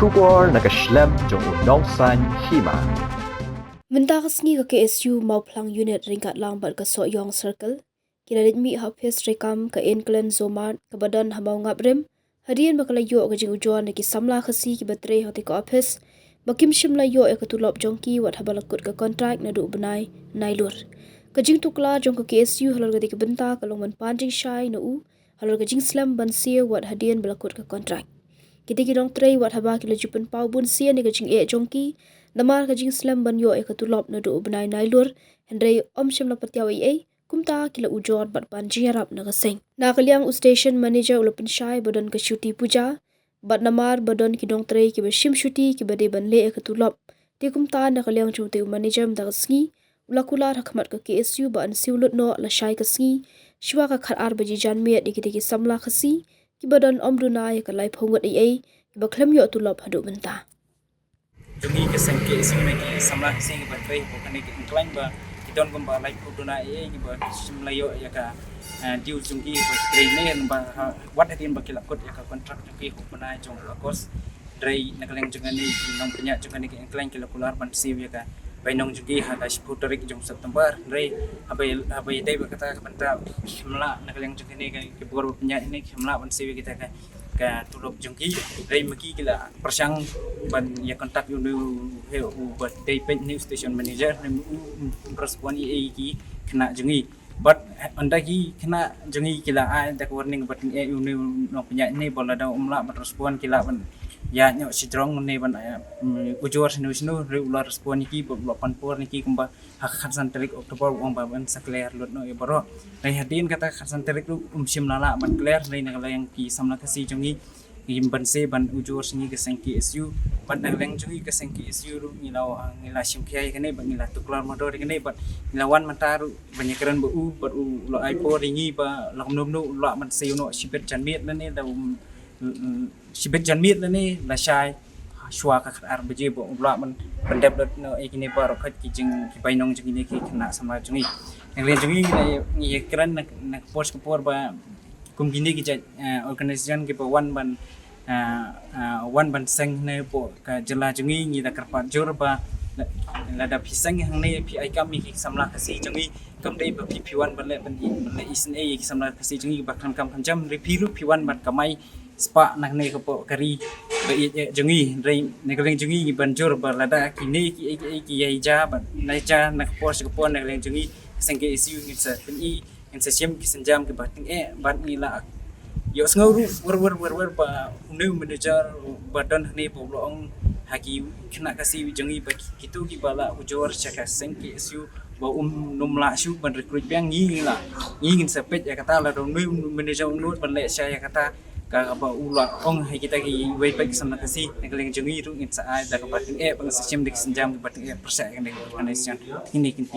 Shubor nakaslem jong unongsan Hima. Mentah kesni ke KSU mau pelang unit ringkat lang bat ke Soyong Circle. Kila lidmi Ophis rekam ke Inclen Somaarth ke badan habau ngabrem. Hadian bakal yuk ke jing ujuan ki Samla Khasi ki baterai hoti ke Ophis. Bakim shimla yuk ke Tulop jongki wat habalakut ke kontrak na du benai nailur. Ke jing Tuklar jong ke KSU halor ke benta ke longman panjing syai na u. Halor ke jing Siew ban Siew wat hadian balakut ke kontrak. Kita kidong tray wat haba kila jupen pau bun sia ni ke jing jongki. Namar ka jing Siew ban yo ka Tulop na do benai nailur hendrai shim la patiaw kumta kila ujor bat ban jingarap na kaseng na kaliang station manager ulapen shai badan ka shuti puja bat namar badan kidong tray ki shim shuti ki bade ban le ka Tulop ti kumta na kaliang chute manager mda kasngi ulakular hakmat ka KSU ba an siulut no la shai kasngi shwa ka khat ar baji janme di ki Samla Khasi ki badan omduna ya ka lai phongot ki ba khlem yo Tulop hadu benta Jungi keseng KSU na ki Samla Khasi ki baterai bukan ki Inclen ba don gomba like uduna ni ba simlayo ya ka diu jungi baterai ne ba wat hatin ba kilakot ya ka kontrak jungi hukmana jong lakos drai nakaleng jungani nong punya jungani ki Inclen kilakular ban Siew ya ka bainong jungi ha ka sputerik jong September drai abai dai ba kata ka banta Samla nakaleng jungani ki bor punya ini Samla ban Siew kita ka Tulop jongki dai maki kila persang ban ya kontak yu he but dai pen news station manager respon ki kena jongi but andagi kena jongi kila da warning but yu no punya ni bola da umla bat respon kila ban ya nyo strong ne ban ujur sinu regular respon ki bo panpor ni ki kumba khasan tarik Oktober wong ban sakler lot no e baro dai hadin kata khasan tarik sim lala ban clear dai na yang ki Samla Khasi jongi ban se ban ujur singi ke sengki SU ban nang jongi ke sengki SU ru ngila sim kiai kene ban ngila Tuklar modor kene ban nglawan mataru banyakaran bu bat u lo ipo ringi ba lom nom no lo man se no sibet janmit ne da sibet janmit ne la shai shwa ka ar beje bo lo man bandep no e kini ba ro khat ki jing ki bainong jing ni ki kena Samla jongi nang le jongi ni kran na post por ba kum gini ki organisation ki wan ban seng ne po ka jela jongi ni da karpat jor ba la da pisang hang ne pi ai kam mi ki Samla Khasi jongi kam dei ba pi1 ban le isen e ki Samla Khasi jongi ba kan kam jam repiru pi1 ban kamai spa nak ne ko po kari ba jongi rei ne ka leng jongi ni ban jor ba la da ki ne ki ai ja ba na ja nak post ko po ne leng jongi seng ke isu ni sa pi in sesiam kisenjam ke bating bat ngila yo sngoru wer ba new manager badan ne poblong haki kena kasi jongi ba kitu ki bala ujor chaka sengki isu ba numla su ban recruit bang ngila ngin sepet ya kata la new manager unut ban le saya kata ka ba ula ong hai kita ki wei back Samla Khasi ngaleng jongi ru in sa ai da ka bating bang sesiam dik senjam ke bating persa kan organization ini kin